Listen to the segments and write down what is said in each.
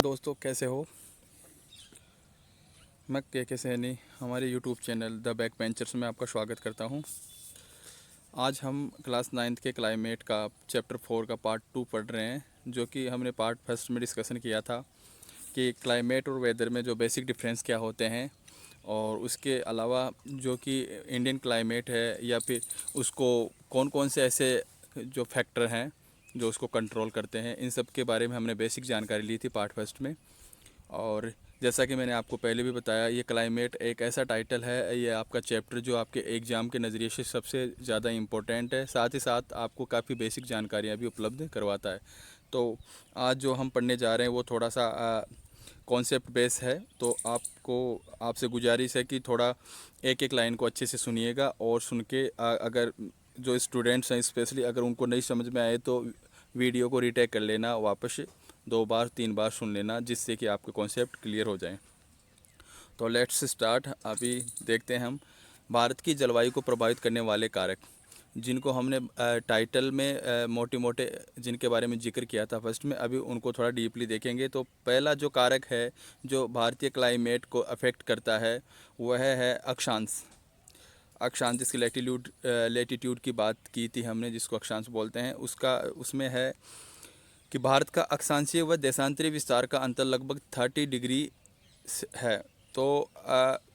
दोस्तों, कैसे हो। मैं के सैनी हमारे YouTube channel the back benchers में आपका स्वागत करता हूं। आज हम क्लास 9th के क्लाइमेट का चैप्टर 4 का पार्ट 2 पढ़ रहे हैं, जो कि हमने पार्ट फर्स्ट में डिस्कशन किया था कि क्लाइमेट और वेदर में जो बेसिक डिफरेंस क्या होते हैं, और उसके अलावा जो कि इंडियन क्लाइमेट है या फिर उसको कौन कौन से ऐसे जो फैक्टर हैं जो उसको कंट्रोल करते हैं, इन सब के बारे में हमने बेसिक जानकारी ली थी पार्ट फर्स्ट में। और जैसा कि मैंने आपको पहले भी बताया, ये क्लाइमेट एक ऐसा टाइटल है, ये आपका चैप्टर जो आपके एग्ज़ाम के नज़रिए से सबसे ज़्यादा इम्पोर्टेंट है, साथ ही साथ आपको काफ़ी बेसिक जानकारियाँ भी उपलब्ध करवाता है। तो आज जो हम पढ़ने जा रहे हैं वो थोड़ा सा कॉन्सेप्ट बेस है, तो आपसे गुजारिश है कि थोड़ा एक एक लाइन को अच्छे से सुनिएगा, और सुन के अगर जो स्टूडेंट्स हैं स्पेशली अगर उनको नहीं समझ में आए तो वीडियो को रीटेक कर लेना, वापस 2 बार 3 बार सुन लेना, जिससे कि आपके कॉन्सेप्ट क्लियर हो जाएं। तो लेट्स स्टार्ट। अभी देखते हैं हम भारत की जलवायु को प्रभावित करने वाले कारक, जिनको हमने टाइटल में मोटे मोटे जिनके बारे में जिक्र किया था फर्स्ट में, अभी उनको थोड़ा डीपली देखेंगे। तो पहला जो कारक है जो भारतीय क्लाइमेट को अफेक्ट करता है वह है अक्षांश। अक्षांश जिसकी लेटीट्यूड की बात की थी हमने, जिसको अक्षांश बोलते हैं, उसमें है कि भारत का अक्षांशीय व देशांतरीय विस्तार का अंतर लगभग 30 डिग्री है। तो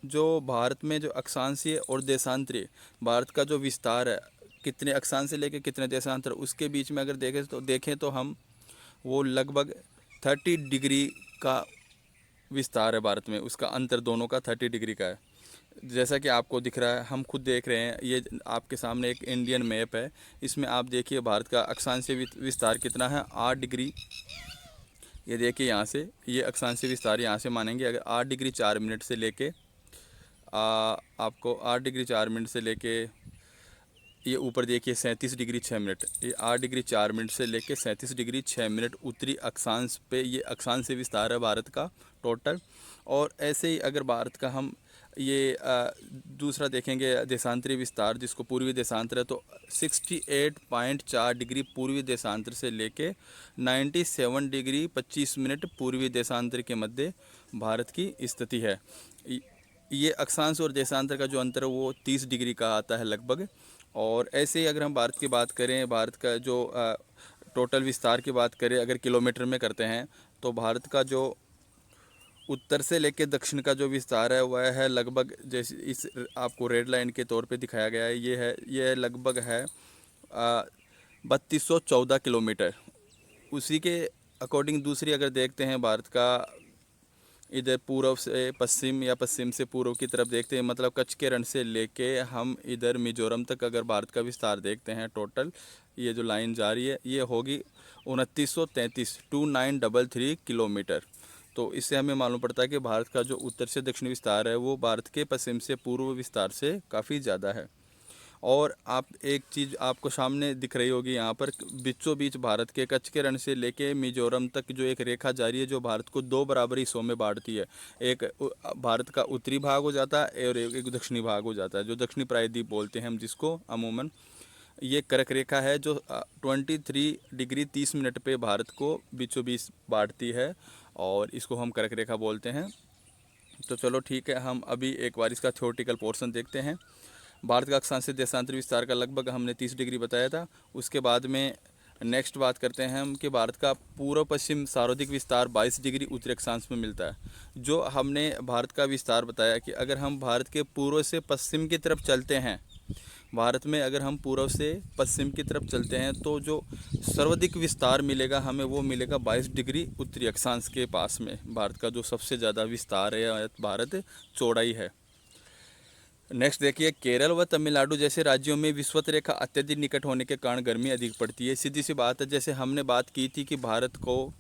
जो भारत में जो अक्षांशीय और देशांतरीय भारत का जो विस्तार है, कितने अक्षांश से लेकर कितने देशांतर, उसके बीच में अगर देखें तो हम वो लगभग 30 डिग्री का विस्तार है भारत में, उसका अंतर दोनों का 30 डिग्री का है। जैसा कि आपको दिख रहा है, हम खुद देख रहे हैं, ये आपके सामने एक इंडियन मैप है, इसमें आप देखिए भारत का अक्षांशीय विस्तार कितना है, 8 डिग्री। ये देखिए यहाँ से, ये अक्षांशीय विस्तार यहाँ से मानेंगे अगर 8 डिग्री 4 मिनट से लेके आपको 8 डिग्री 4 मिनट से लेके ये ऊपर देखिए 37 डिग्री 6 मिनट, ये 8 डिग्री 4 मिनट से लेके 37 डिग्री 6 मिनट उत्तरी अक्षांश पे ये अक्षांशीय विस्तार है भारत का टोटल। और ऐसे ही अगर भारत का हम ये दूसरा देखेंगे देशांतरी विस्तार, जिसको पूर्वी देशांतर है, तो 68.4 डिग्री पूर्वी देशांतर से लेके 97 डिग्री 25 मिनट पूर्वी देशांतर के मध्य भारत की स्थिति है। ये अक्षांश और देशांतर का जो अंतर है वो 30 डिग्री का आता है लगभग। और ऐसे ही अगर हम भारत की बात करें, भारत का जो टोटल विस्तार की बात करें अगर किलोमीटर में करते हैं, तो भारत का जो उत्तर से लेकर दक्षिण का जो विस्तार है वह है लगभग, जैसे इस आपको रेड लाइन के तौर पे दिखाया गया है, ये लगभग है 3214 किलोमीटर। उसी के अकॉर्डिंग दूसरी अगर देखते हैं भारत का, इधर पूर्व से पश्चिम या पश्चिम से पूर्व की तरफ देखते हैं, मतलब कच्छ के रण से लेके हम इधर मिजोरम तक अगर भारत का विस्तार देखते हैं, टोटल ये जो लाइन जा रही है ये होगी 2933 किलोमीटर। तो इससे हमें मालूम पड़ता है कि भारत का जो उत्तर से दक्षिण विस्तार है वो भारत के पश्चिम से पूर्व विस्तार से काफ़ी ज़्यादा है। और आप एक चीज़ आपको सामने दिख रही होगी यहाँ पर, बीचों बीच भारत के कच्छ के रण से लेके मिजोरम तक जो एक रेखा जारी है जो भारत को 2 बराबर हिस्सों में बांटती है। एक भारत का उत्तरी भाग हो जाता है और एक दक्षिणी भाग हो जाता है, जो दक्षिणी प्रायद्वीप बोलते हैं हम जिसको अमूमन। ये कर्क रेखा है जो 23 डिग्री 30 मिनट पे भारत को बीचों बीच बांटती है, और इसको हम कर्क रेखा बोलते हैं। तो चलो ठीक है, हम अभी एक बार इसका थ्योरेटिकल पोर्शन देखते हैं। भारत का अक्षांशीय देशांतर विस्तार का लगभग हमने 30 डिग्री बताया था। उसके बाद में नेक्स्ट बात करते हैं हम कि भारत का पूर्व पश्चिम सर्वाधिक विस्तार 22 डिग्री उत्तरी अक्षांश में मिलता है। जो हमने भारत का विस्तार बताया कि अगर हम भारत के पूर्व से पश्चिम की तरफ चलते हैं, भारत में अगर हम पूर्व से पश्चिम की तरफ चलते हैं, तो जो सर्वाधिक विस्तार मिलेगा हमें वो मिलेगा 22 डिग्री उत्तरी अक्षांश के पास में। भारत का जो सबसे ज़्यादा विस्तार है, भारत चौड़ाई है। नेक्स्ट देखिए, केरल व तमिलनाडु जैसे राज्यों में विषुवत रेखा अत्यधिक निकट होने के कारण गर्मी अधिक पड़ती है। सीधी सी बात है, जैसे हमने बात की थी कि भारत को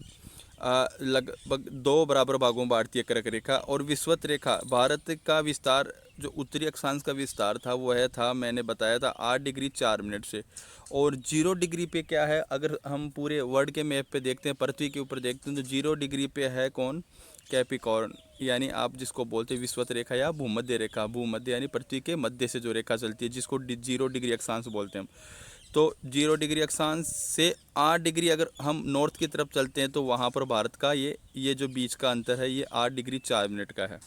लगभग 2 बराबर भागों में बांटती है कर्क रेखा, और विषुवत रेखा भारत का विस्तार जो उत्तरी अक्षांश का विस्तार था वह था, मैंने बताया था 8 डिग्री 4 मिनट से। और 0 डिग्री पे क्या है, अगर हम पूरे वर्ल्ड के मैप पे देखते हैं, पृथ्वी के ऊपर देखते हैं, तो 0 डिग्री पे है कौन, कैप्रिकॉर्न, यानी आप जिसको बोलते हैं विषुवत रेखा या भूमध्य रेखा। भूमध्य यानी पृथ्वी के मध्य से जो रेखा चलती है, जिसको 0 डिग्री अक्षांश बोलते हैं हम। तो 0 डिग्री अक्षांश से 8 डिग्री अगर हम नॉर्थ की तरफ चलते हैं तो वहाँ पर भारत का ये जो बीच का अंतर है ये 8 डिग्री 4 मिनट का है।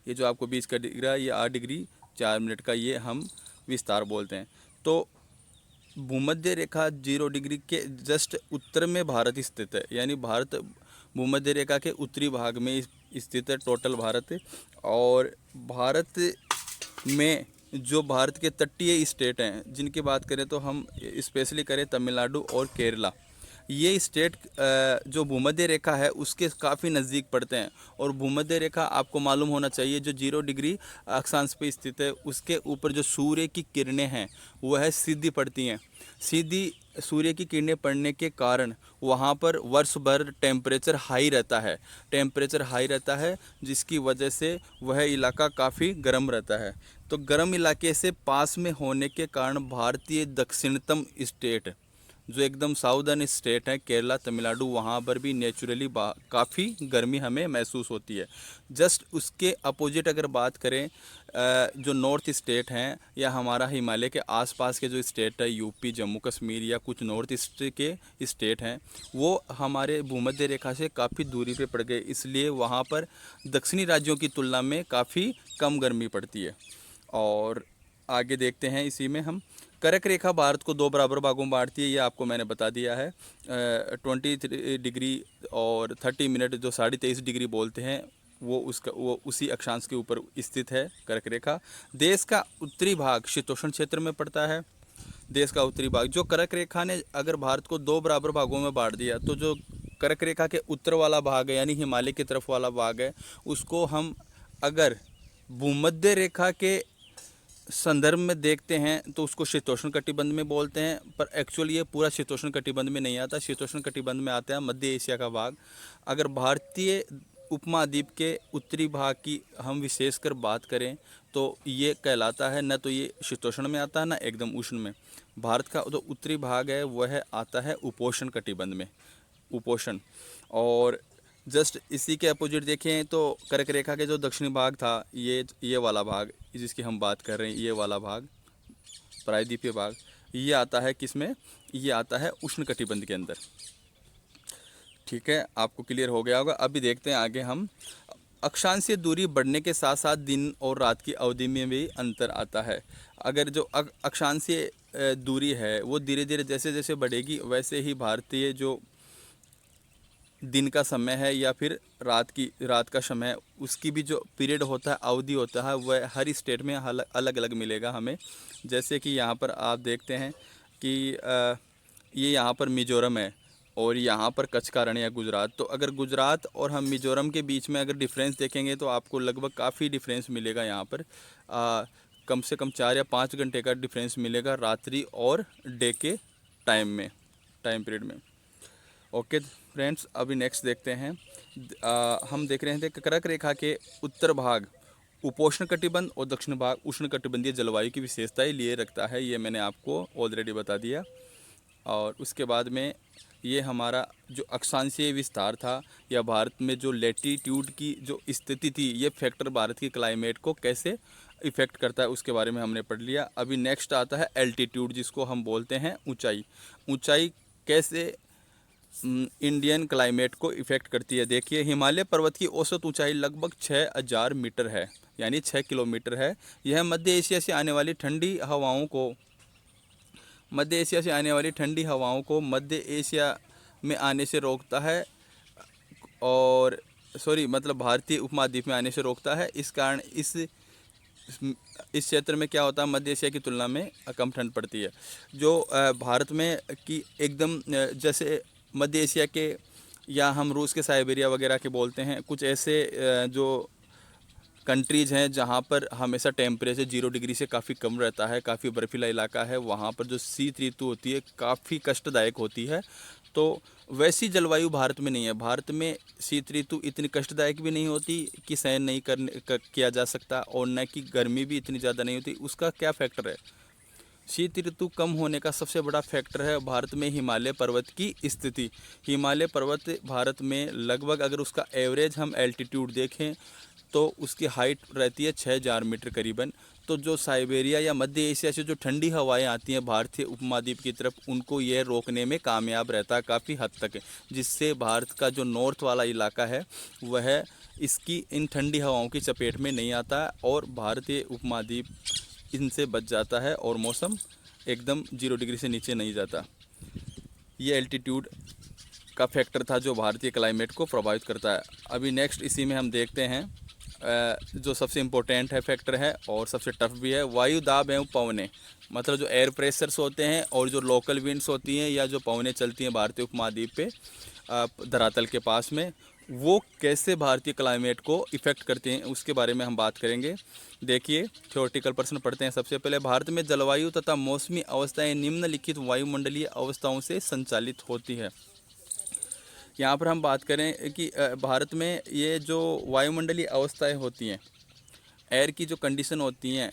ये जो आपको बीच का दिख रहा है ये 8 डिग्री 4 मिनट का ये हम विस्तार बोलते हैं। तो भूमध्य रेखा 0 डिग्री के जस्ट उत्तर में भारत स्थित है, यानी भारत भूमध्य रेखा के उत्तरी भाग में स्थित है टोटल भारत। और भारत में जो भारत के तटीय स्टेट हैं जिनकी बात करें तो हम स्पेशली करें तमिलनाडु और केरला, ये स्टेट जो भूमध्य रेखा है उसके काफ़ी नज़दीक पड़ते हैं। और भूमध्य रेखा आपको मालूम होना चाहिए जो 0 डिग्री अक्षांश पे स्थित है उसके ऊपर जो सूर्य की किरणें हैं वह सीधी पड़ती हैं। सीधी सूर्य की किरणें पड़ने के कारण वहाँ पर वर्ष भर टेम्परेचर हाई रहता है जिसकी वजह से वह इलाका काफ़ी गर्म रहता है। तो गर्म इलाके से पास में होने के कारण भारतीय दक्षिणतम स्टेट जो एकदम साउदर्न स्टेट है केरला तमिलनाडु, वहाँ पर भी नेचुरली काफ़ी गर्मी हमें महसूस होती है। जस्ट उसके अपोजिट अगर बात करें जो नॉर्थ स्टेट हैं या हमारा हिमालय के आसपास के जो स्टेट है यूपी जम्मू कश्मीर या कुछ नॉर्थ ईस्ट के स्टेट हैं वो हमारे भूमध्य रेखा से काफ़ी दूरी पे पड़ गए, इसलिए वहाँ पर दक्षिणी राज्यों की तुलना में काफ़ी कम गर्मी पड़ती है। और आगे देखते हैं इसी में हम कर्क रेखा भारत को 2 बराबर भागों में बांटती है, ये आपको मैंने बता दिया है। 23 डिग्री और 30 मिनट जो 23.5 डिग्री बोलते हैं वो उसी अक्षांश के ऊपर स्थित है कर्क रेखा। देश का उत्तरी भाग शीतोष्ण क्षेत्र में पड़ता है। देश का उत्तरी भाग जो कर्क रेखा ने अगर भारत को 2 बराबर भागों में बांट दिया तो जो कर्क रेखा के उत्तर वाला भाग है यानी हिमालय की तरफ वाला भाग है उसको हम अगर भूमध्य रेखा के संदर्भ में देखते हैं तो उसको शीतोष्ण कटिबंध में बोलते हैं, पर एक्चुअली ये पूरा शीतोष्ण कटिबंध में नहीं आता। शीतोष्ण कटिबंध में आता है मध्य एशिया का भाग। अगर भारतीय उपमहाद्वीप के उत्तरी भाग की हम विशेषकर बात करें तो ये कहलाता है न तो ये शीतोष्ण में आता है ना एकदम उष्ण में। भारत का जो उत्तरी भाग है वह आता है उपोष्ण कटिबंध में, उपोष्ण। और जस्ट इसी के अपोजिट देखें तो कर्क रेखा के जो दक्षिणी भाग था ये वाला भाग जिसकी हम बात कर रहे हैं, ये वाला भाग प्रायद्वीपीय भाग ये आता है किसमें, ये आता है उष्ण कटिबंध के अंदर। ठीक है, आपको क्लियर हो गया होगा। अभी देखते हैं आगे हम अक्षांशीय दूरी बढ़ने के साथ साथ दिन और रात की अवधि में भी अंतर आता है। अगर जो अक्षांशीय दूरी है वो धीरे धीरे जैसे जैसे बढ़ेगी वैसे ही भारतीय जो दिन का समय है या फिर रात का समय है उसकी भी जो पीरियड होता है अवधि होता है वह हर स्टेट में अलग अलग मिलेगा हमें। जैसे कि यहाँ पर आप देखते हैं कि ये यहाँ पर मिजोरम है और यहाँ पर कच्छ का रण या गुजरात। तो अगर गुजरात और हम मिजोरम के बीच में अगर डिफरेंस देखेंगे तो आपको लगभग काफ़ी डिफरेंस मिलेगा। यहाँ पर कम से कम 4 या 5 घंटे का डिफरेंस मिलेगा रात्रि और डे के टाइम पीरियड में। ओके फ्रेंड्स, अभी नेक्स्ट देखते हैं। हम देख रहे थे कर्क रेखा के उत्तर भाग उपोष्ण कटिबंध और दक्षिण भाग उष्ण कटिबंधीय जलवायु की विशेषताएं लिए रखता है, ये मैंने आपको ऑलरेडी बता दिया। और उसके बाद में ये हमारा जो अक्षांशीय विस्तार था या भारत में जो लैटीट्यूड की जो स्थिति थी ये फैक्टर भारत की क्लाइमेट को कैसे इफ़ेक्ट करता है उसके बारे में हमने पढ़ लिया। अभी नेक्स्ट आता है एल्टीट्यूड जिसको हम बोलते हैं ऊंचाई। ऊंचाई कैसे इंडियन क्लाइमेट को इफ़ेक्ट करती है। देखिए हिमालय पर्वत की औसत ऊंचाई लगभग 6000 मीटर है यानी 6 किलोमीटर है। यह मध्य एशिया से आने वाली ठंडी हवाओं को मध्य एशिया में आने से रोकता है और भारतीय उपमहाद्वीप में आने से रोकता है। इस कारण इस क्षेत्र में क्या होता है मध्य एशिया की तुलना में कम ठंड पड़ती है। जो भारत में की एकदम जैसे मध्य एशिया के या हम रूस के साइबेरिया वगैरह के बोलते हैं, कुछ ऐसे जो कंट्रीज़ हैं जहाँ पर हमेशा टेम्परेचर 0 डिग्री से काफ़ी कम रहता है, काफ़ी बर्फीला इलाका है, वहाँ पर जो शीत ऋतु होती है काफ़ी कष्टदायक होती है। तो वैसी जलवायु भारत में नहीं है। भारत में शीत ऋतु इतनी कष्टदायक भी नहीं होती कि सहन नहीं किया जा सकता और न कि गर्मी भी इतनी ज़्यादा नहीं होती। उसका क्या फैक्टर है? शीत ऋतु कम होने का सबसे बड़ा फैक्टर है भारत में हिमालय पर्वत की स्थिति। हिमालय पर्वत भारत में लगभग अगर उसका एवरेज हम एल्टीट्यूड देखें तो उसकी हाइट रहती है 6000 मीटर करीबन। तो जो साइबेरिया या मध्य एशिया से जो ठंडी हवाएं आती हैं भारतीय उपमहाद्वीप की तरफ, उनको यह रोकने में कामयाब रहता है काफ़ी हद तक, जिससे भारत का जो नॉर्थ वाला इलाका है वह इसकी इन ठंडी हवाओं की चपेट में नहीं आता है और भारतीय उपमहाद्वीप इनसे बच जाता है और मौसम एकदम 0 डिग्री से नीचे नहीं जाता। ये एल्टीट्यूड का फैक्टर था जो भारतीय क्लाइमेट को प्रभावित करता है। अभी नेक्स्ट इसी में हम देखते हैं जो सबसे इम्पोर्टेंट है फैक्टर है और सबसे टफ भी है, वायु दाब एवं पवनें। मतलब जो एयर प्रेशर्स होते हैं और जो लोकल विंड्स होती हैं या जो पवनें चलती हैं भारतीय उपमहाद्वीप पे धरातल के पास में, वो कैसे भारतीय क्लाइमेट को इफ़ेक्ट करते हैं उसके बारे में हम बात करेंगे। देखिए थ्योरेटिकल प्रश्न पढ़ते हैं। सबसे पहले, भारत में जलवायु तथा मौसमी अवस्थाएं निम्नलिखित वायुमंडलीय अवस्थाओं से संचालित होती है। यहाँ पर हम बात करें कि भारत में ये जो वायुमंडलीय अवस्थाएं होती हैं, एयर की जो कंडीशन होती हैं,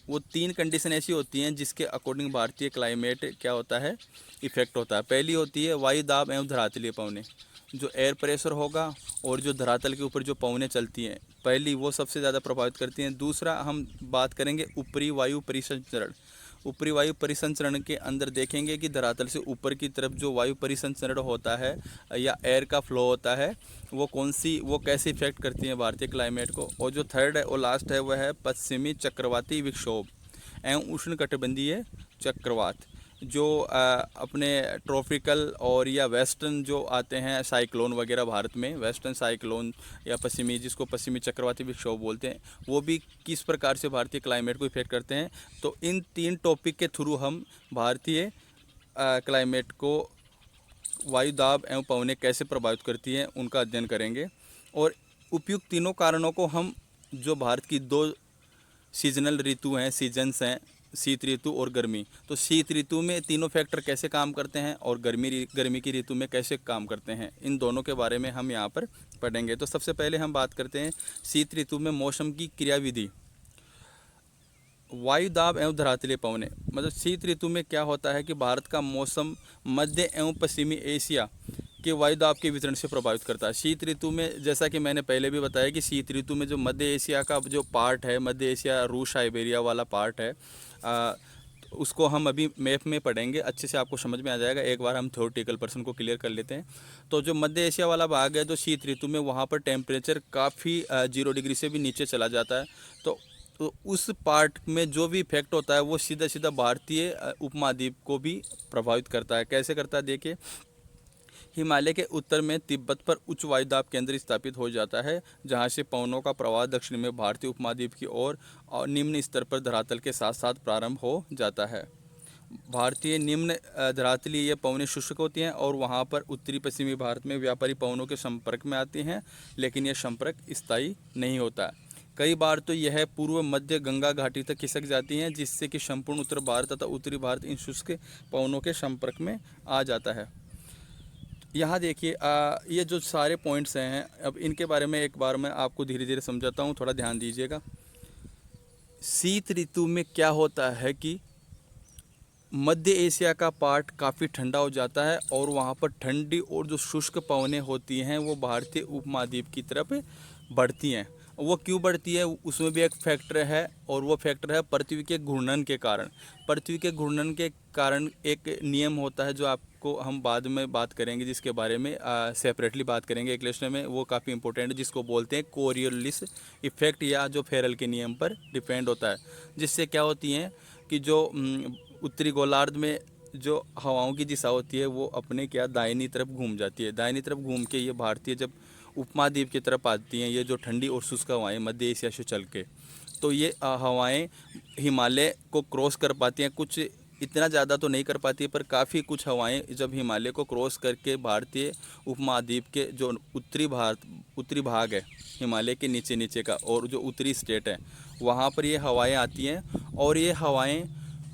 वो 3 कंडीशन ऐसी होती हैं जिसके अकॉर्डिंग भारतीय क्लाइमेट क्या होता है, इफेक्ट होता है। पहली होती है वायु दाब एवं धरातलीय पवनें, जो एयर प्रेशर होगा और जो धरातल के ऊपर जो पवनें चलती हैं, पहली वो सबसे ज़्यादा प्रभावित करती हैं। दूसरा हम बात करेंगे ऊपरी वायु परिसंचरण। ऊपरी वायु परिसंचरण के अंदर देखेंगे कि धरातल से ऊपर की तरफ जो वायु परिसंचरण होता है या एयर का फ्लो होता है, वो कैसे इफेक्ट करती है भारतीय क्लाइमेट को। और जो थर्ड है और लास्ट है वह है पश्चिमी चक्रवाती विक्षोभ एवं उष्णकटिबंधीय चक्रवात, जो अपने ट्रॉपिकल और या वेस्टर्न जो आते हैं साइक्लोन वगैरह भारत में, वेस्टर्न साइक्लोन या पश्चिमी, जिसको पश्चिमी चक्रवाती विक्षोभ बोलते हैं, वो भी किस प्रकार से भारतीय क्लाइमेट को इफेक्ट करते हैं। तो इन 3 टॉपिक के थ्रू हम भारतीय क्लाइमेट को वायु दाब एवं पवनें कैसे प्रभावित करती हैं उनका अध्ययन करेंगे। और उपयुक्त तीनों कारणों को हम, जो भारत की 2 सीजनल ऋतु हैं, सीजन्स हैं, शीत ऋतु और गर्मी, तो शीत ऋतु में तीनों फैक्टर कैसे काम करते हैं और गर्मी की ऋतु में कैसे काम करते हैं, इन दोनों के बारे में हम यहाँ पर पढ़ेंगे। तो सबसे पहले हम बात करते हैं शीत ऋतु में मौसम की क्रियाविधि। वायु दाब एवं धरातलीय पवनें, मतलब शीत ऋतु में क्या होता है कि भारत का मौसम मध्य एवं पश्चिमी एशिया के वायु दाब के वितरण से प्रभावित करता है। शीत ऋतु में, जैसा कि मैंने पहले भी बताया कि शीत ऋतु में जो मध्य एशिया का जो पार्ट है, मध्य एशिया रूस साइबेरिया वाला पार्ट है, उसको हम अभी मैप में पढ़ेंगे, अच्छे से आपको समझ में आ जाएगा। एक बार हम थ्योरेटिकल पर्सन को क्लियर कर लेते हैं। तो जो मध्य एशिया वाला भाग है, जो शीत ऋतु में, वहाँ पर टेम्परेचर काफ़ी 0 डिग्री से भी नीचे चला जाता है। तो उस पार्ट में जो भी इफेक्ट होता है वो सीधा सीधा भारतीय उपमहाद्वीप को भी प्रभावित करता है। कैसे करता है, देखिए, हिमालय के उत्तर में तिब्बत पर उच्च वायुदाब केंद्र स्थापित हो जाता है, जहां से पवनों का प्रवाह दक्षिण में भारतीय उपमहाद्वीप की ओर और निम्न स्तर पर धरातल के साथ साथ प्रारंभ हो जाता है। भारतीय निम्न धरातलीय ये पवनें शुष्क होती हैं और वहां पर उत्तरी पश्चिमी भारत में व्यापारी पवनों के संपर्क में आती हैं, लेकिन यह संपर्क स्थायी नहीं होता। कई बार तो यह पूर्व मध्य गंगा घाटी तक खिसक जाती हैं, जिससे कि संपूर्ण उत्तर भारत तथा उत्तरी भारत इन शुष्क पवनों के संपर्क में आ जाता है। यहाँ देखिए, ये जो सारे पॉइंट्स हैं, अब इनके बारे में एक बार मैं आपको धीरे धीरे समझाता हूँ, थोड़ा ध्यान दीजिएगा। शीत ऋतु में क्या होता है कि मध्य एशिया का पार्ट काफ़ी ठंडा हो जाता है और वहाँ पर ठंडी और जो शुष्क पवनें होती हैं वो भारतीय उपमहाद्वीप की तरफ बढ़ती हैं। वो क्यों बढ़ती है, उसमें भी एक फैक्टर है और वो फैक्टर है पृथ्वी के घूर्णन के कारण। पृथ्वी के घूर्णन के कारण एक नियम होता है जो आपको हम बाद में बात करेंगे, जिसके बारे में सेपरेटली बात करेंगे एक लेक्चर में, वो काफ़ी इंपॉर्टेंट है, जिसको बोलते हैं कोरियोलिस इफेक्ट, या जो फेरल के नियम पर डिपेंड होता है। जिससे क्या होती हैं कि जो उत्तरी गोलार्ध में जो हवाओं की दिशा होती है वो अपने क्या दाहिनी तरफ घूम जाती है। दाहिनी तरफ घूम के ये भारतीय जब उपमहाद्वीप की तरफ आती हैं, ये जो ठंडी और शुष्क हवाएं मध्य एशिया से चल के, तो ये हवाएं हिमालय को क्रॉस कर पाती हैं। कुछ इतना ज़्यादा तो नहीं कर पाती है, पर काफ़ी कुछ हवाएं जब हिमालय को क्रॉस करके भारतीय उपमहाद्वीप के जो उत्तरी भाग है हिमालय के नीचे नीचे का, और जो उत्तरी स्टेट है वहाँ पर ये हवाएं आती हैं। और ये हवाएं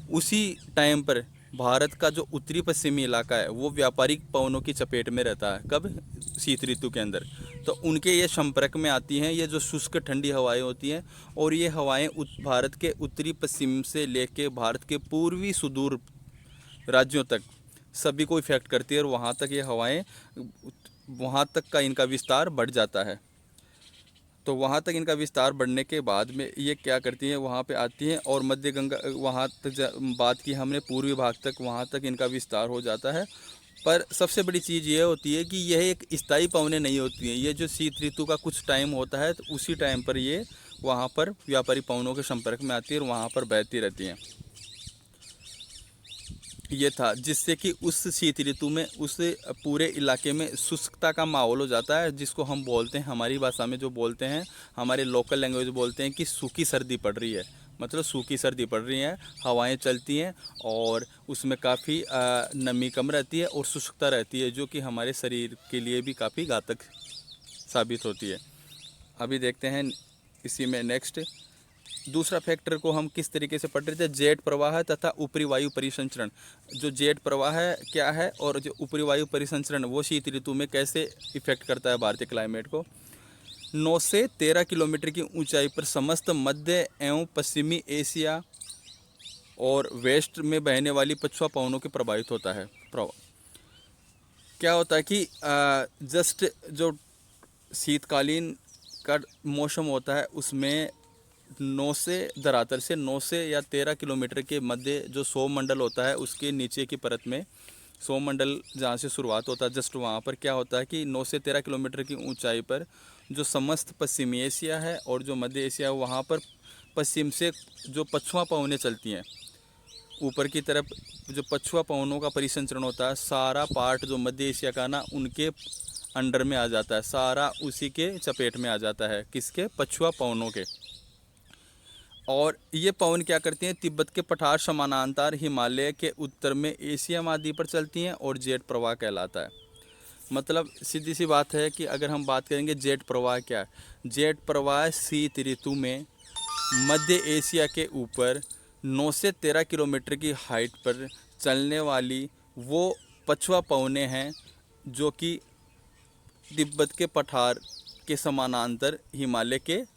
उसी टाइम पर भारत का जो उत्तरी पश्चिमी इलाका है वो व्यापारिक पवनों की चपेट में रहता है। कब? शीत ऋतु के अंदर। तो उनके ये संपर्क में आती हैं, ये जो शुष्क ठंडी हवाएं होती हैं, और ये हवाएं भारत के उत्तरी पश्चिम से लेके भारत के पूर्वी सुदूर राज्यों तक सभी को इफेक्ट करती है, और वहाँ तक ये हवाएं, वहाँ तक का इनका विस्तार बढ़ जाता है। तो वहाँ तक इनका विस्तार बढ़ने के बाद में ये क्या करती हैं, वहाँ पे आती हैं और मध्य गंगा वहाँ तक बात की हमने पूर्वी भाग तक, वहाँ तक इनका विस्तार हो जाता है। पर सबसे बड़ी चीज़ ये होती है कि यह एक स्थायी पवनें नहीं होती हैं। ये जो शीत ऋतु का कुछ टाइम होता है, तो उसी टाइम पर ये वहाँ पर व्यापारी पवनों के संपर्क में आती है और वहाँ पर बहती रहती हैं। ये था जिससे कि उस शीत ऋतु में उस पूरे इलाके में शुष्कता का माहौल हो जाता है, जिसको हम बोलते हैं, हमारी भाषा में जो बोलते हैं, हमारे लोकल लैंग्वेज बोलते हैं कि सूखी सर्दी पड़ रही है। मतलब सूखी सर्दी पड़ रही है, हवाएं चलती हैं और उसमें काफ़ी नमी कम रहती है और शुष्कता रहती है, जो कि हमारे शरीर के लिए भी काफ़ी घातक साबित होती है। अभी देखते हैं इसी में नेक्स्ट दूसरा फैक्टर को हम किस तरीके से पढ़ रहे थे, जेट प्रवाह तथा ऊपरी वायु परिसंचरण। जो जेट प्रवाह है क्या है और जो ऊपरी वायु परिसंचरण वो शीत ऋतु में कैसे इफेक्ट करता है भारतीय क्लाइमेट को। 9 से 13 किलोमीटर की ऊंचाई पर समस्त मध्य एवं पश्चिमी एशिया और वेस्ट में बहने वाली पछुआ पवनों के प्रभावित होता है। क्या होता है कि जस्ट जो शीतकालीन का मौसम होता है उसमें 9 से धरातल से 9 से या 13 किलोमीटर के मध्य जो सौमंडल होता है उसके नीचे की परत में, सौमंडल जहाँ से शुरुआत होता है जस्ट वहाँ पर क्या होता है कि 9 से 13 किलोमीटर की ऊंचाई पर जो समस्त पश्चिमी एशिया है और जो मध्य एशिया है वहाँ पर पश्चिम से जो पछुआ पवनें चलती हैं, ऊपर की तरफ जो पछुआ पवनों का परिसंचरण होता है, सारा पार्ट जो मध्य एशिया का ना उनके अंडर में आ जाता है, सारा उसी के चपेट में आ जाता है, किसके, पछुआ पवनों के। और ये पवन क्या करती हैं, तिब्बत के पठार समानांतर हिमालय के उत्तर में एशिया महाद्वीप पर चलती हैं और जेट प्रवाह कहलाता है। मतलब सीधी सी बात है कि अगर हम बात करेंगे जेट प्रवाह क्या है, जेट प्रवाह शीत ऋतु में मध्य एशिया के ऊपर 9 से 13 किलोमीटर की हाइट पर चलने वाली वो पछुआ पवनें हैं जो कि तिब्बत के पठार के समानांतर हिमालय के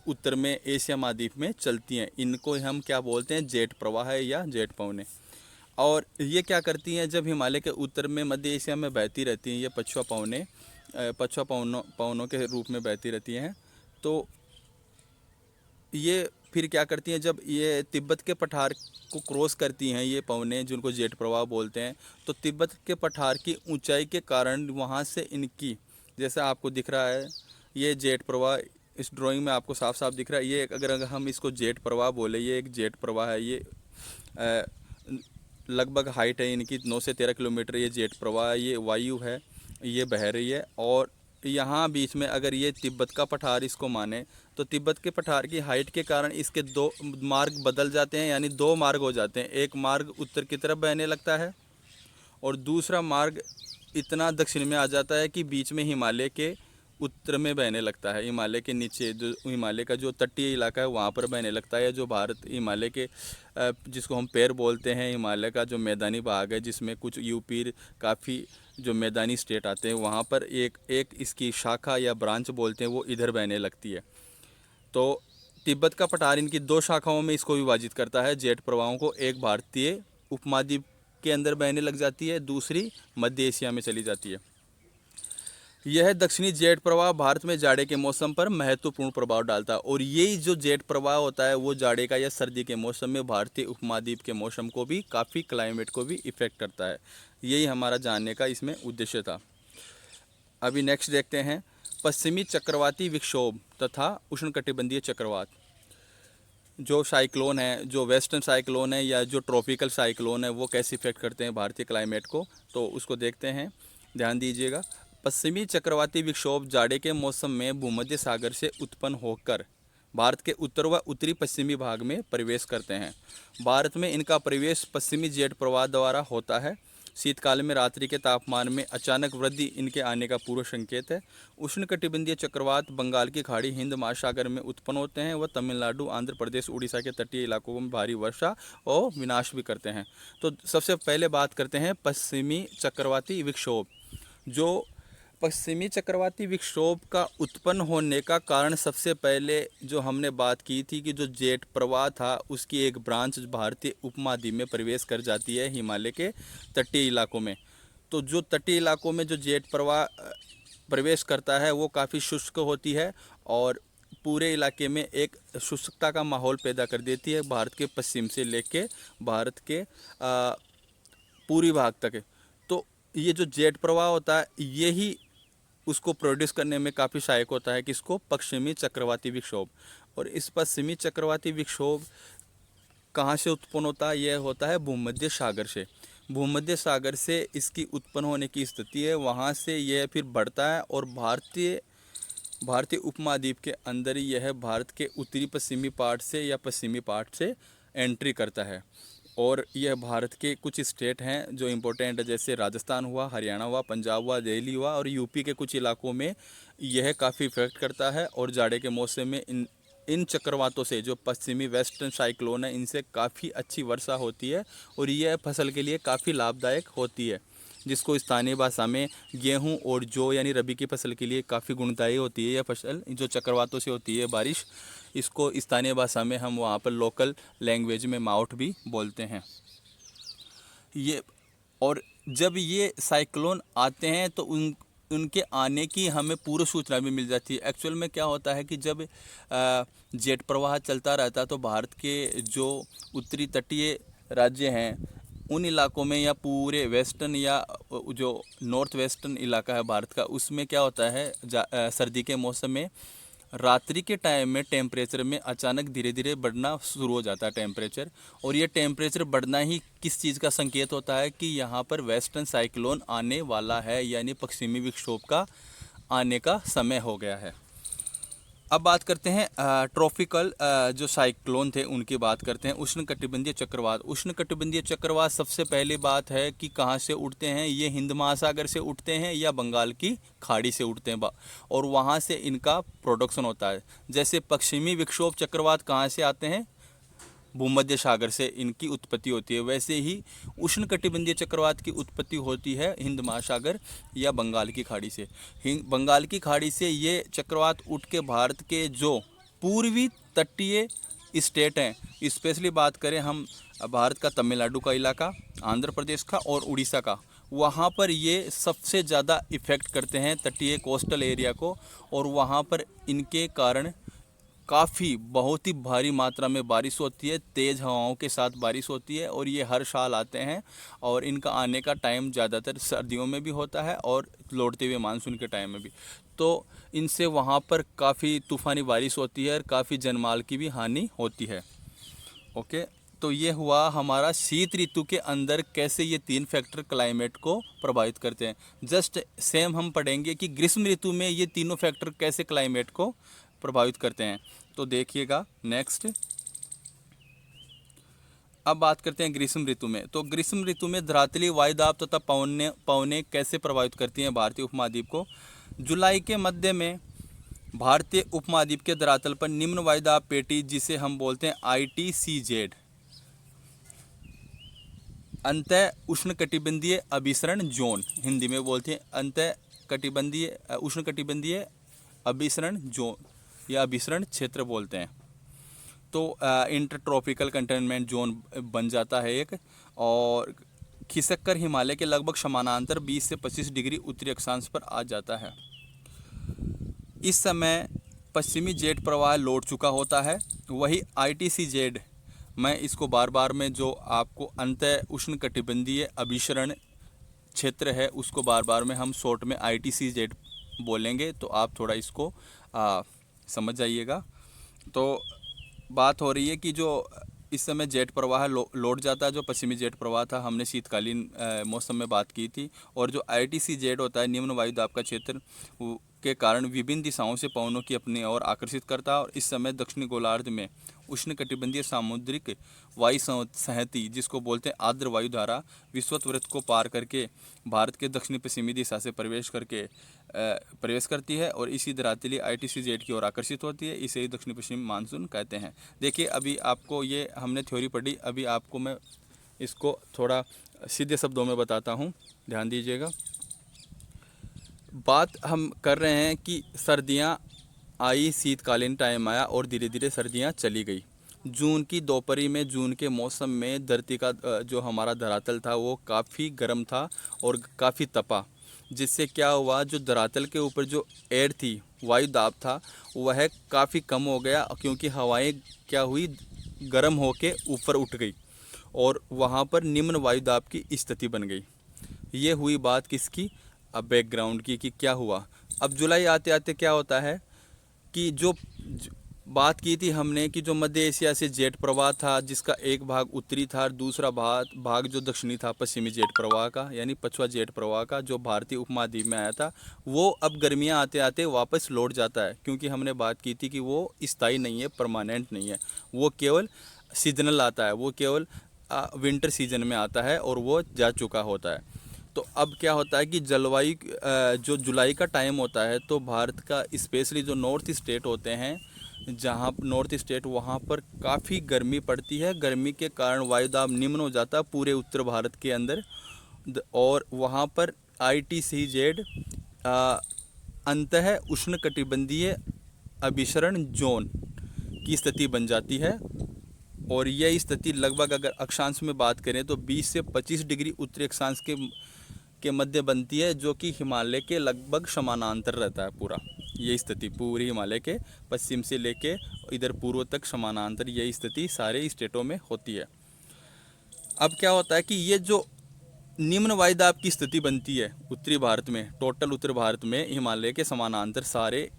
उत्तर में एशिया महाद्वीप में चलती हैं। इनको हम क्या बोलते हैं, जेट प्रवाह या जेट पवनें। और ये क्या करती हैं, जब हिमालय के उत्तर में मध्य एशिया में बहती रहती हैं ये पछुआ पवनों के रूप में बहती रहती हैं। तो ये फिर क्या करती हैं, जब ये तिब्बत के पठार को क्रॉस करती हैं ये पवनें जिनको जेट प्रवाह बोलते हैं, तो तिब्बत के पठार की ऊंचाई के कारण वहाँ से इनकी, जैसा आपको दिख रहा है ये जेट प्रवाह इस ड्राइंग में आपको साफ साफ दिख रहा है, ये अगर हम इसको जेट प्रवाह बोले, ये एक जेट प्रवाह है। ये लगभग हाइट है इनकी 9 से 13 किलोमीटर, ये जेट प्रवाह, ये वायु है, ये बह रही है। और यहाँ बीच में अगर ये तिब्बत का पठार इसको माने तो तिब्बत के पठार की हाइट के कारण इसके दो मार्ग बदल जाते हैं, यानी दो मार्ग हो जाते हैं। एक मार्ग उत्तर की तरफ बहने लगता है और दूसरा मार्ग इतना दक्षिण में आ जाता है कि बीच में हिमालय के उत्तर में बहने लगता है। हिमालय के नीचे जो हिमालय का जो तटीय इलाका है वहाँ पर बहने लगता है। जो भारत हिमालय के जिसको हम पैर बोलते हैं, हिमालय का जो मैदानी भाग है जिसमें कुछ यूपी काफ़ी जो मैदानी स्टेट आते हैं वहाँ पर एक इसकी शाखा या ब्रांच बोलते हैं वो इधर बहने लगती है। तो तिब्बत का पठार इनकी दो शाखाओं में इसको विभाजित करता है जेट प्रवाहों को। एक भारतीय उपमहाद्वीप के अंदर बहने लग जाती है, दूसरी मध्य एशिया में चली जाती है। यह दक्षिणी जेट प्रवाह भारत में जाड़े के मौसम पर महत्वपूर्ण प्रभाव डालता है और यही जो जेट प्रवाह होता है वो जाड़े का या सर्दी के मौसम में भारतीय उपमहाद्वीप के मौसम को भी, काफ़ी क्लाइमेट को भी इफेक्ट करता है। यही हमारा जानने का इसमें उद्देश्य था। अभी नेक्स्ट देखते हैं पश्चिमी चक्रवाती विक्षोभ तथा उष्णकटिबंधीय चक्रवात। जो साइक्लोन है, जो वेस्टर्न साइक्लोन है या जो ट्रॉपिकल साइक्लोन है वो कैसे इफेक्ट करते हैं भारतीय क्लाइमेट को, तो उसको देखते हैं, ध्यान दीजिएगा। पश्चिमी चक्रवाती विक्षोभ जाड़े के मौसम में भूमध्य सागर से उत्पन्न होकर भारत के उत्तर व उत्तरी पश्चिमी भाग में प्रवेश करते हैं। भारत में इनका प्रवेश पश्चिमी जेट प्रवाह द्वारा होता है। शीतकाल में रात्रि के तापमान में अचानक वृद्धि इनके आने का पूर्व संकेत है। उष्णकटिबंधीय चक्रवात बंगाल की खाड़ी, हिंद महासागर में उत्पन्न होते हैं व तमिलनाडु, आंध्र प्रदेश, उड़ीसा के तटीय इलाकों में भारी वर्षा और विनाश भी करते हैं। तो सबसे पहले बात करते हैं पश्चिमी चक्रवाती विक्षोभ। जो पश्चिमी चक्रवाती विक्षोभ का उत्पन्न होने का कारण सबसे पहले जो हमने बात की थी कि जो जेट प्रवाह था उसकी एक ब्रांच भारतीय उपमहाद्वीप में प्रवेश कर जाती है हिमालय के तटीय इलाकों में। तो जो तटीय इलाकों में जो जेट प्रवाह प्रवेश करता है वो काफ़ी शुष्क होती है और पूरे इलाके में एक शुष्कता का माहौल पैदा कर देती है, भारत के पश्चिम से लेके भारत के पूर्वी भाग तक। तो ये जो जेट प्रवाह होता है यही उसको प्रोड्यूस करने में काफ़ी सहायक होता है, किसको, पश्चिमी चक्रवाती विक्षोभ। और इस पश्चिमी चक्रवाती विक्षोभ कहाँ से उत्पन्न होता है, यह होता है भूमध्य सागर से। भूमध्य सागर से इसकी उत्पन्न होने की स्थिति है, वहाँ से यह फिर बढ़ता है और भारतीय उपमहाद्वीप के अंदर ही यह भारत के उत्तरी पश्चिमी पार्ट से या पश्चिमी पार्ट से एंट्री करता है। और यह भारत के कुछ स्टेट हैं जो इम्पोर्टेंट है, जैसे राजस्थान हुआ, हरियाणा हुआ, पंजाब हुआ, दिल्ली हुआ और यूपी के कुछ इलाकों में यह काफ़ी इफेक्ट करता है। और जाड़े के मौसम में इन चक्रवातों से, जो पश्चिमी वेस्टर्न साइक्लोन है, इनसे काफ़ी अच्छी वर्षा होती है और यह फसल के लिए काफ़ी लाभदायक होती है, जिसको स्थानीय भाषा में गेहूं और जौ यानी रबी की फसल के लिए काफ़ी गुणदायी होती है। यह फसल जो चक्रवातों से होती है बारिश, इसको स्थानीय भाषा में हम वहाँ पर लोकल लैंग्वेज में माउट भी बोलते हैं। ये और जब ये साइक्लोन आते हैं तो उनके आने की हमें पूर्व सूचना भी मिल जाती है। एक्चुअल में क्या होता है कि जब जेट प्रवाह चलता रहता है तो भारत के जो उत्तरी तटीय राज्य हैं उन इलाकों में या पूरे वेस्टर्न या जो नॉर्थ वेस्टर्न इलाका है भारत का, उसमें क्या होता है सर्दी के मौसम में रात्रि के टाइम में टेम्परेचर में अचानक धीरे धीरे बढ़ना शुरू हो जाता है टेम्परेचर। और ये टेम्परेचर बढ़ना ही किस चीज़ का संकेत होता है कि यहाँ पर वेस्टर्न साइक्लोन आने वाला है, यानी पश्चिमी विक्षोभ का आने का समय हो गया है। अब बात करते हैं ट्रॉपिकल जो साइक्लोन थे उनकी बात करते हैं। उष्णकटिबंधीय चक्रवात। उष्णकटिबंधीय चक्रवात सबसे पहली बात है कि कहाँ से उठते हैं, ये हिंद महासागर से उठते हैं या बंगाल की खाड़ी से उठते हैं और वहाँ से इनका प्रोडक्शन होता है। जैसे पश्चिमी विक्षोभ चक्रवात कहाँ से आते हैं, भूमध्य सागर से इनकी उत्पत्ति होती है, वैसे ही उष्णकटिबंधीय चक्रवात की उत्पत्ति होती है हिंद महासागर या बंगाल की खाड़ी से। बंगाल की खाड़ी से ये चक्रवात उठ के भारत के जो पूर्वी तटीय स्टेट हैं, स्पेशली बात करें हम भारत का तमिलनाडु का इलाका, आंध्र प्रदेश का और उड़ीसा का, वहाँ पर ये सबसे ज़्यादा इफ़ेक्ट करते हैं तटीय कोस्टल एरिया को। और वहाँ पर इनके कारण काफ़ी बहुत ही भारी मात्रा में बारिश होती है, तेज़ हवाओं के साथ बारिश होती है और ये हर साल आते हैं। और इनका आने का टाइम ज़्यादातर सर्दियों में भी होता है और लौटते हुए मानसून के टाइम में भी। तो इनसे वहाँ पर काफ़ी तूफ़ानी बारिश होती है और काफ़ी जानमाल की भी हानि होती है। ओके, तो ये हुआ हमारा शीत ऋतु के अंदर कैसे ये 3 फैक्टर क्लाइमेट को प्रभावित करते हैं। जस्ट सेम हम पढ़ेंगे कि ग्रीष्म ऋतु में ये तीनों फैक्टर कैसे क्लाइमेट को प्रभावित करते हैं। तो देखिएगा नेक्स्ट। अब बात करते हैं ग्रीष्म ऋतु में। तो ग्रीष्म ऋतु में धरातलीय वायुदाब तथा पवनें कैसे प्रभावित करती हैं भारतीय उपमहाद्वीप को। जुलाई के मध्य में भारतीय उपमहाद्वीप के धरातल पर निम्न वायुदाब पेटी, जिसे हम बोलते हैं ITCZ, अंतः उष्णकटिबंधीय अभिसरण जोन, हिंदी में बोलते हैं अंतः कटिबंधीय उष्णकटिबंधीय अभिसरण जोन या अभिसरण क्षेत्र बोलते हैं। तो इंटर ट्रॉपिकल कंटेनमेंट जोन बन जाता है एक, और खिसक कर हिमालय के लगभग समानांतर 20 से 25 डिग्री उत्तरी अक्षांश पर आ जाता है। इस समय पश्चिमी जेट प्रवाह लौट चुका होता है। वही ITCZ, मैं इसको बार बार में जो आपको अंतः उष्णकटिबंधीय अभिसरण क्षेत्र है उसको बार बार में हम शॉर्ट में ITCZ बोलेंगे, तो आप थोड़ा इसको समझ जाइएगा। तो बात हो रही है कि जो इस समय जेट प्रवाह लौट जाता है, जो पश्चिमी जेट प्रवाह था, हमने शीतकालीन मौसम में बात की थी। और जो ITCZ होता है, निम्न वायुदाब का क्षेत्र, के कारण विभिन्न दिशाओं से पवनों की अपनी ओर आकर्षित करता है। और इस समय दक्षिणी गोलार्ध में उष्णकटिबंधीय सामुद्रिक वायु संहति, जिसको बोलते हैं आर्द्र वायु धारा, विषुवत वृत्त को पार करके भारत के दक्षिणी पश्चिमी दिशा से प्रवेश करती है और इसी धरातलीय ITCZ की ओर आकर्षित होती है। इसे ही दक्षिणी पश्चिमी मानसून कहते हैं। देखिए, अभी आपको ये हमने थ्योरी पढ़ी, अभी आपको मैं इसको थोड़ा सीधे शब्दों में बताता हूँ, ध्यान दीजिएगा। बात हम कर रहे हैं कि सर्दियां आई, शीतकालीन टाइम आया और धीरे धीरे सर्दियां चली गई। जून की दोपहरी में, जून के मौसम में धरती का जो हमारा धरातल था वो काफ़ी गर्म था और काफ़ी तपा। जिससे क्या हुआ, जो धरातल के ऊपर जो एयर थी, वायु दाब था, वह काफ़ी कम हो गया, क्योंकि हवाएं क्या हुई, गर्म होके ऊपर उठ गई और वहाँ पर निम्न वायु दाब की स्थिति बन गई। ये हुई बात किसकी, अब बैकग्राउंड की, कि क्या हुआ। अब जुलाई आते आते क्या होता है कि बात की थी हमने कि जो मध्य एशिया से जेट प्रवाह था, जिसका एक भाग उत्तरी था और दूसरा भाग जो दक्षिणी था, पश्चिमी जेट प्रवाह का, यानी पछुआ जेट प्रवाह का, जो भारतीय उपमहाद्वीप में आया था, वो अब गर्मियां आते आते वापस लौट जाता है। क्योंकि हमने बात की थी कि वो स्थायी नहीं है, परमानेंट नहीं है, वो केवल सीजनल आता है, वो केवल विंटर सीजन में आता है और वो जा चुका होता है। तो अब क्या होता है कि जलवायु जो जुलाई का टाइम होता है, तो भारत का स्पेशली जो नॉर्थ स्टेट होते हैं, जहाँ नॉर्थ स्टेट, वहाँ पर काफ़ी गर्मी पड़ती है। गर्मी के कारण वायुदाब निम्न हो जाता है पूरे उत्तर भारत के अंदर, और वहाँ पर ITCZ अंतः उष्णकटिबंधीय अभिसरण जोन की स्थिति बन जाती है। और यह स्थिति लगभग, अगर अक्षांश में बात करें तो 20 से 25 डिग्री उत्तरी अक्षांश के मध्य बनती है, जो कि हिमालय के लगभग समानांतर रहता है पूरा। ये स्थिति पूरी हिमालय के पश्चिम से लेके इधर पूर्व तक समानांतर, ये स्थिति सारे स्टेटों में होती है। अब क्या होता है कि ये जो निम्न वायुदाब की स्थिति बनती है उत्तरी भारत में, टोटल उत्तर भारत में हिमालय के समानांतर सारे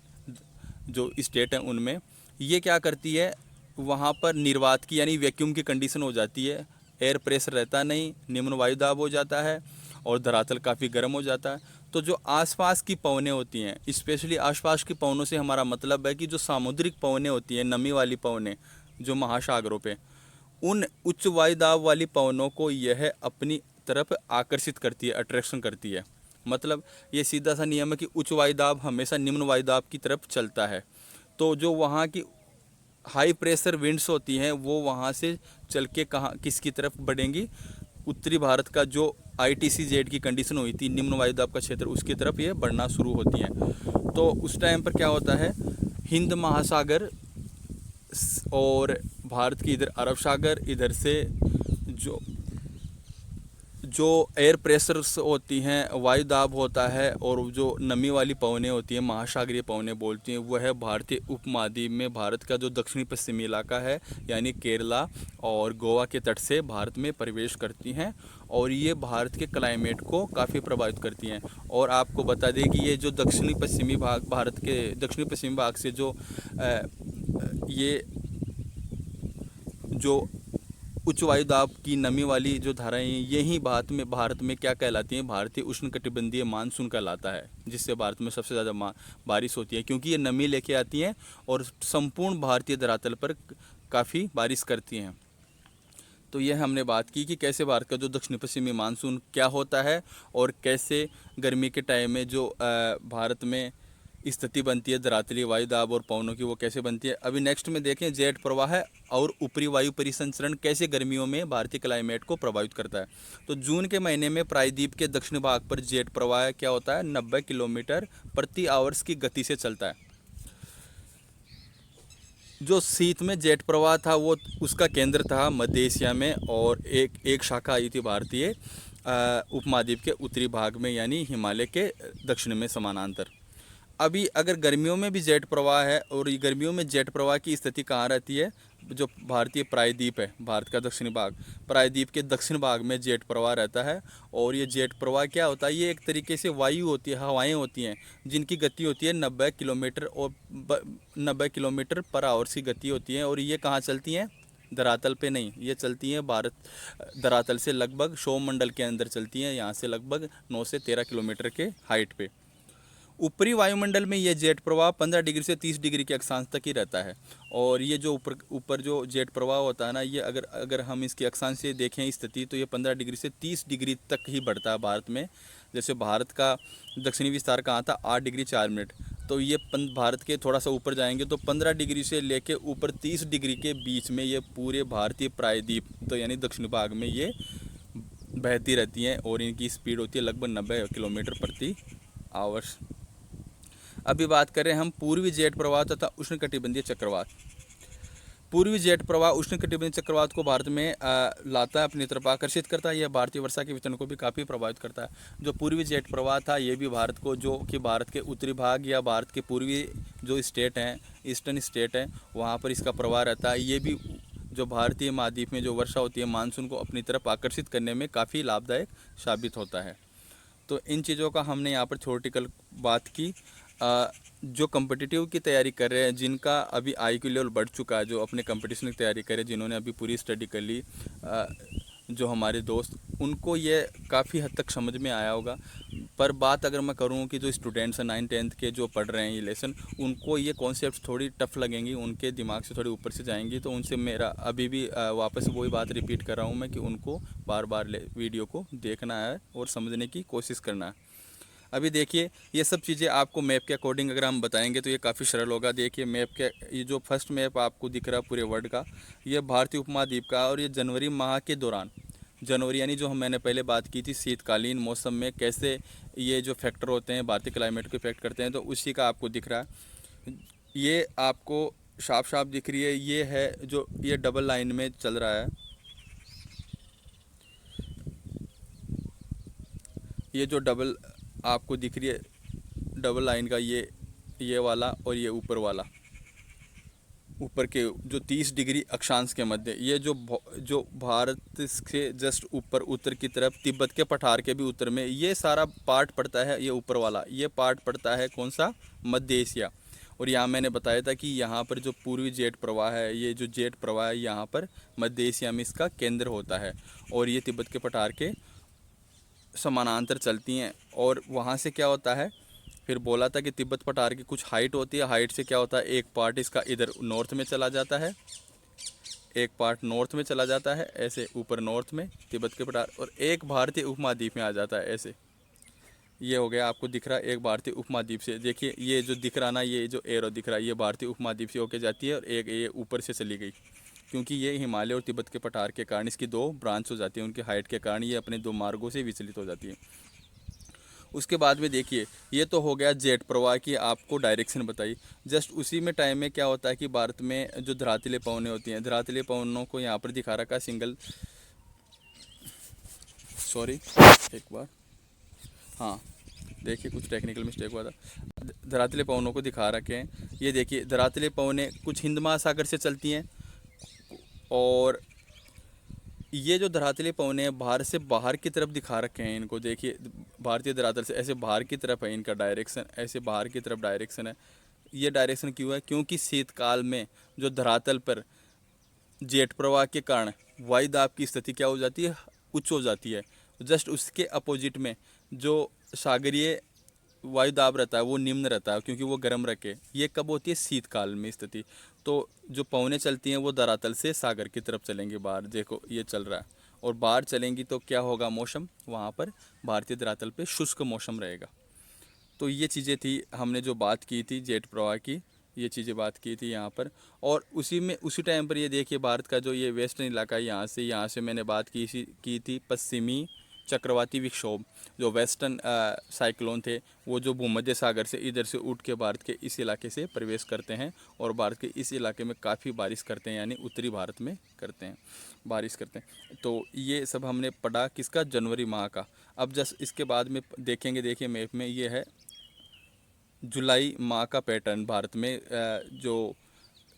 जो स्टेट हैं उनमें, ये क्या करती है, वहाँ पर निर्वात की यानी वैक्यूम की कंडीशन हो जाती है। एयर प्रेशर रहता नहीं, निम्न वायुदाब हो जाता है और धरातल काफ़ी गर्म हो जाता है। तो जो आसपास की पवनें होती हैं, स्पेशली आसपास की पवनों से हमारा मतलब है कि जो सामुद्रिक पवनें होती हैं, नमी वाली पवनें जो महासागरों पे, उन उच्च वायुदाब वाली पवनों को यह अपनी तरफ आकर्षित करती है, अट्रैक्शन करती है। मतलब ये सीधा सा नियम है कि उच्च वायुदाब हमेशा निम्न वायुदाब की तरफ चलता है। तो जो वहाँ की हाई प्रेशर विंड्स होती हैं, वो वहाँ से चल के कहाँ किसकी तरफ बढ़ेंगी, उत्तरी भारत का जो ITCZ की कंडीशन हुई थी, निम्न वायुदाब का क्षेत्र, उसकी तरफ ये बढ़ना शुरू होती हैं। तो उस टाइम पर क्या होता है, हिंद महासागर और भारत की इधर अरब सागर, इधर से जो एयर प्रेशर्स होती हैं, वायुदाब होता है, और जो नमी वाली पवनें होती हैं, महासागरीय पवनें बोलती हैं, वह भारतीय उपमहाद्वीप में भारत का जो दक्षिणी पश्चिमी इलाका है, यानी केरला और गोवा के तट से भारत में प्रवेश करती हैं, और ये भारत के क्लाइमेट को काफ़ी प्रभावित करती हैं। और आपको बता दें कि ये जो दक्षिणी पश्चिमी भाग, भारत के दक्षिणी पश्चिमी भाग से ये जो उच्च वायुदाब की नमी वाली जो धाराएं, यही भारत में क्या कहलाती हैं, भारतीय उष्णकटिबंधीय मानसून कहलाता है, जिससे भारत में सबसे ज़्यादा बारिश होती है, क्योंकि ये नमी लेके आती हैं और संपूर्ण भारतीय धरातल पर काफ़ी बारिश करती हैं। तो यह हमने बात की कि कैसे भारत का जो दक्षिण पश्चिमी मानसून क्या होता है, और कैसे गर्मी के टाइम में जो भारत में स्थिति बनती है धरातलीय वायुदाब और पवनों की, वो कैसे बनती है। अभी नेक्स्ट में देखें, जेट प्रवाह है और ऊपरी वायु परिसंचरण कैसे गर्मियों में भारतीय क्लाइमेट को प्रभावित करता है। तो जून के महीने में प्रायद्वीप के दक्षिण भाग पर जेट प्रवाह क्या होता है, 90 किलोमीटर प्रति आवर्स की गति से चलता है। जो शीत में जेट प्रवाह था, वो उसका केंद्र था मध्य एशिया में, और एक शाखा आई थी भारतीय उपमहाद्वीप के उत्तरी भाग में, यानी हिमालय के दक्षिण में समानांतर। अभी अगर गर्मियों में भी जेट प्रवाह है, और ये गर्मियों में जेट प्रवाह की स्थिति कहाँ रहती है, जो भारतीय प्रायद्वीप है, भारत का दक्षिणी भाग, प्रायद्वीप के दक्षिण भाग में जेट प्रवाह रहता है। और ये जेट प्रवाह क्या होता है, ये एक तरीके से वायु होती है, हवाएं होती हैं, जिनकी गति होती है 90 किलोमीटर और 90 किलोमीटर पर आवर्स की गति होती है। और ये कहाँ चलती हैं, धरातल पे नहीं, ये चलती हैं भारत धरातल से लगभग सौरमंडल के अंदर चलती हैं, यहाँ से लगभग 9 से 13 किलोमीटर के हाइट पे। ऊपरी वायुमंडल में ये जेट प्रवाह 15 डिग्री से 30 डिग्री के अक्षांश तक ही रहता है। और ये जो ऊपर जो जेट प्रवाह होता है ना, ये अगर हम इसकी अक्षांश से देखें स्थिति, तो ये 15 डिग्री से 30 डिग्री तक ही बढ़ता है भारत में। जैसे भारत का दक्षिणी विस्तार कहाँ था, 8 डिग्री 4 मिनट, तो ये भारत के थोड़ा सा ऊपर जाएंगे तो 15 डिग्री से लेके ऊपर 30 डिग्री के बीच में ये पूरे भारतीय प्रायद्वीप, तो यानी दक्षिण भाग में ये बहती रहती हैं, और इनकी स्पीड होती है लगभग 90 किलोमीटर प्रति आवर्स। अभी बात करें हम पूर्वी जेट प्रवाह तथा उष्णकटिबंधीय चक्रवात। पूर्वी जेट प्रवाह उष्णकटिबंधीय चक्रवात को भारत में लाता है, अपनी तरफ आकर्षित करता है। यह भारतीय वर्षा के वितरण को भी काफ़ी प्रभावित करता है। जो पूर्वी जेट प्रवाह था ये भी भारत को, जो कि भारत के उत्तरी भाग या भारत के पूर्वी जो स्टेट हैं, ईस्टर्न स्टेट हैं, वहाँ पर इसका प्रवाह रहता है। ये भी जो भारतीय महाद्वीप में जो वर्षा होती है मानसून को अपनी तरफ आकर्षित करने में काफ़ी लाभदायक साबित होता है। तो इन चीज़ों का हमने यहाँ पर थ्योरेटिकल बात की। जो कम्पिटिटिव की तैयारी कर रहे हैं, जिनका अभी IQ लेवल बढ़ चुका है, जो अपने कंपटीशन की तैयारी कर रहे हैं, जिन्होंने अभी पूरी स्टडी कर ली, जो हमारे दोस्त, उनको ये काफ़ी हद तक समझ में आया होगा। पर बात अगर मैं करूँ कि जो स्टूडेंट्स हैं 9th-10th के जो पढ़ रहे हैं ये लेसन, उनको ये कॉन्सेप्ट थोड़ी टफ लगेंगी, उनके दिमाग से थोड़ी ऊपर से जाएंगी। तो उनसे मेरा अभी भी वापस वही बात रिपीट कर रहा हूँ मैं कि उनको बार बार वीडियो को देखना है और समझने की कोशिश करना है। अभी देखिए ये सब चीज़ें आपको मैप के अकॉर्डिंग अगर हम बताएंगे तो ये काफ़ी सरल होगा। देखिए मैप के, ये जो फर्स्ट मैप आपको दिख रहा है पूरे वर्ल्ड का, ये भारतीय उपमहाद्वीप का, और ये जनवरी माह के दौरान, जनवरी यानी जो मैंने पहले बात की थी शीतकालीन मौसम में कैसे ये जो फैक्टर होते हैं भारतीय क्लाइमेट को इफेक्ट करते हैं, तो उसी का आपको दिख रहा है। ये आपको साफ साफ दिख रही है, ये है जो ये डबल लाइन में चल रहा है, ये जो डबल आपको दिख रही है डबल लाइन का, ये वाला और ये ऊपर वाला, ऊपर के जो 30 डिग्री अक्षांश के मध्य, ये जो भारत से जस्ट ऊपर उत्तर की तरफ तिब्बत के पठार के भी उत्तर में ये सारा पार्ट पड़ता है। ये ऊपर वाला ये पार्ट पड़ता है कौन सा, मध्य एशिया। और यहाँ मैंने बताया था कि यहाँ पर जो पूर्वी जेट प्रवाह है, ये जो जेट प्रवाह है यहाँ पर मध्य एशिया में इसका केंद्र होता है, और ये तिब्बत के पठार के समानांतर चलती हैं। और वहाँ से क्या होता है, फिर बोला था कि तिब्बत पठार की कुछ हाइट होती है, हाइट से क्या होता है, एक पार्ट इसका इधर नॉर्थ में चला जाता है, एक पार्ट नॉर्थ में चला जाता है ऐसे ऊपर नॉर्थ में तिब्बत के पठार, और एक भारतीय उपमहाद्वीप में आ जाता है ऐसे। ये हो गया, आपको दिख रहा है एक भारतीय उपमहाद्वीप से। देखिए ये जो दिख रहा ना, ये जो एरो दिख रहा है, ये भारतीय उपमहाद्वीप से होके जाती है, और एक ये ऊपर से चली गई, क्योंकि ये हिमालय और तिब्बत के पठार के कारण इसकी दो ब्रांच हो जाती है, उनके हाइट के कारण ये अपने दो मार्गों से विचलित हो जाती है। उसके बाद में देखिए ये तो हो गया जेट प्रवाह की आपको डायरेक्शन बताई। जस्ट उसी में टाइम में क्या होता है कि भारत में जो धरातलीय पवनें होती हैं, धरातलीय पवनों को यहाँ पर दिखा रखा सिंगल, सॉरी एक बार, हाँ देखिए कुछ टेक्निकल मिस्टेक हुआ था। धरातलीय पवनों को दिखा रखे हैं, ये देखिए धरातलीय पवनें कुछ हिंद महासागर से चलती हैं, और ये जो धरातलीय पवनें हैं भारत से बाहर की तरफ दिखा रखे हैं इनको। देखिए भारतीय धरातल से ऐसे बाहर की तरफ है इनका डायरेक्शन, ऐसे बाहर की तरफ डायरेक्शन है। ये डायरेक्शन क्यों है, क्योंकि शीतकाल में जो धरातल पर जेट प्रवाह के कारण वायु दाब की स्थिति क्या हो जाती है, उच्च हो जाती है। जस्ट उसके अपोजिट में जो सागरीय वायु दाब रहता है वो निम्न रहता है, क्योंकि वो गर्म रखे। ये कब होती है, शीतकाल में स्थिति। तो जो पवनें चलती हैं वो धरातल से सागर की तरफ चलेंगी बाहर, देखो ये चल रहा है, और बाहर चलेंगी तो क्या होगा, मौसम वहाँ पर भारतीय धरातल पे शुष्क मौसम रहेगा। तो ये चीज़ें थी, हमने जो बात की थी जेट प्रवाह की, ये चीज़ें बात की थी यहाँ पर। और उसी में उसी टाइम पर ये देखिए भारत का जो ये वेस्टर्न इलाका है, यहाँ से मैंने बात की थी पश्चिमी चक्रवाती विक्षोभ, जो वेस्टर्न साइक्लोन थे, वो जो भूमध्य सागर से इधर से उठ के भारत के इस इलाके से प्रवेश करते हैं, और भारत के इस इलाके में काफ़ी बारिश करते हैं, यानी उत्तरी भारत में करते हैं, बारिश करते हैं। तो ये सब हमने पढ़ा किसका, जनवरी माह का। अब जस्ट इसके बाद में देखेंगे, देखिए मैप में ये है जुलाई माह का पैटर्न, भारत में जो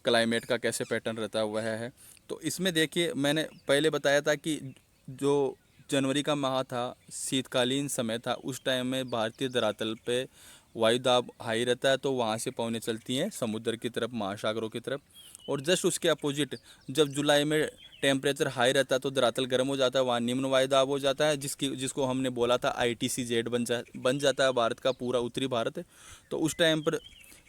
क्लाइमेट का कैसे पैटर्न रहता है वह है। तो इसमें देखिए मैंने पहले बताया था कि जो जनवरी का माह था शीतकालीन समय था, उस टाइम में भारतीय धरातल पे वायु दाब हाई रहता है, तो वहाँ से पवनें चलती हैं समुद्र की तरफ, महासागरों की तरफ। और जस्ट उसके अपोजिट जब जुलाई में टेम्परेचर हाई रहता है तो धरातल गर्म हो जाता है, वहाँ निम्न वायु दाब हो जाता है, जिसको हमने बोला था ITCZ बन जाता है भारत का पूरा उत्तरी भारत। तो उस टाइम पर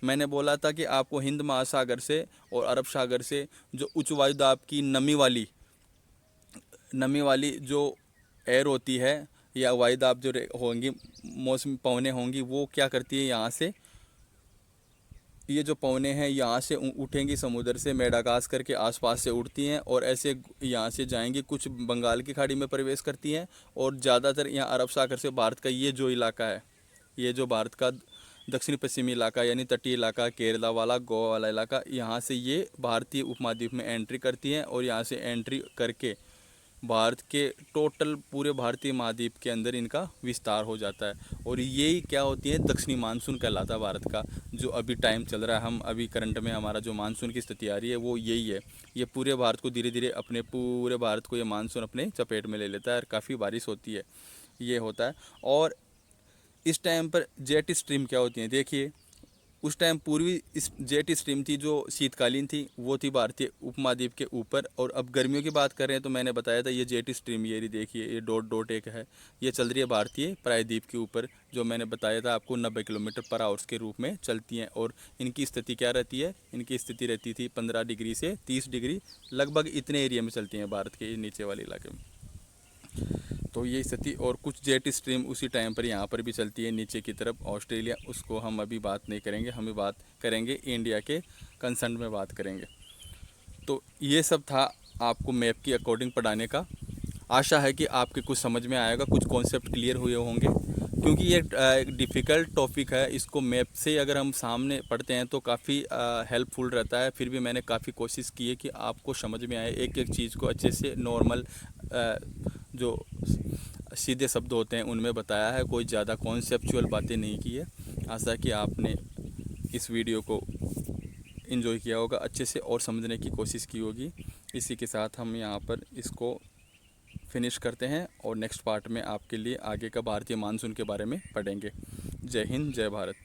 मैंने बोला था कि आपको हिंद महासागर से और अरब सागर से जो उच्च वायु दाब की नमी वाली जो एयर होती है या वायु दाब जो होंगी, मौसमी पवनें होंगी, वो क्या करती है, यहाँ से ये जो पवनें हैं यहाँ से उठेंगी समुद्र से, मेडागास्कर के आसपास से उड़ती हैं, और ऐसे यहाँ से जाएंगी, कुछ बंगाल की खाड़ी में प्रवेश करती हैं, और ज़्यादातर यहाँ अरब सागर से भारत का ये जो इलाका है, ये जो भारत का दक्षिण पश्चिमी इलाका यानी तटीय इलाका, केरला वाला, गोवा वाला इलाका, यहाँ से ये भारतीय उपमहाद्वीप में एंट्री करती हैं और यहाँ से एंट्री करके भारत के टोटल पूरे भारतीय महाद्वीप के अंदर इनका विस्तार हो जाता है। और यही क्या होती है, दक्षिणी मानसून कहलाता है भारत का, जो अभी टाइम चल रहा है। हम अभी करंट में हमारा जो मानसून की स्थिति आ रही है वो यही है। ये पूरे भारत को धीरे धीरे अपने पूरे भारत को ये मानसून अपने चपेट में ले लेता है और काफ़ी बारिश होती है, ये होता है। और इस टाइम पर जेट स्ट्रीम क्या होती है, देखिए उस टाइम पूर्वी इस जेट स्ट्रीम थी जो शीतकालीन थी, वो थी भारतीय उपमहाद्वीप के ऊपर। और अब गर्मियों की बात कर रहे हैं तो मैंने बताया था ये जेट स्ट्रीम, ये देखिए ये डॉट डॉट एक है, ये चल रही है भारतीय प्रायद्वीप के ऊपर, जो मैंने बताया था आपको 90 किलोमीटर पर आवर्स के रूप में चलती हैं। और इनकी स्थिति क्या रहती है, इनकी स्थिति रहती थी 15 डिग्री से 30 डिग्री, लगभग इतने एरिया में चलती हैं भारत के नीचे वाले इलाके में। तो ये स्थिति, और कुछ जेट स्ट्रीम उसी टाइम पर यहाँ पर भी चलती है नीचे की तरफ ऑस्ट्रेलिया, उसको हम अभी बात नहीं करेंगे, हमें बात करेंगे इंडिया के कंसर्न में बात करेंगे। तो ये सब था आपको मैप की अकॉर्डिंग पढ़ाने का। आशा है कि आपके कुछ समझ में आएगा, कुछ कॉन्सेप्ट क्लियर हुए होंगे, क्योंकि ये एक डिफ़िकल्ट टॉपिक है। इसको मैप से अगर हम सामने पढ़ते हैं तो काफ़ी हेल्पफुल रहता है। फिर भी मैंने काफ़ी कोशिश की है कि आपको समझ में आए, एक एक चीज़ को अच्छे से नॉर्मल जो सीधे शब्द होते हैं उनमें बताया है, कोई ज़्यादा कॉन्सेप्चुअल बातें नहीं की है। आशा कि आपने इस वीडियो को एंजॉय किया होगा, अच्छे से और समझने की कोशिश की होगी। इसी के साथ हम यहाँ पर इसको फिनिश करते हैं और नेक्स्ट पार्ट में आपके लिए आगे का भारतीय मानसून के बारे में पढ़ेंगे। जय हिंद, जय भारत।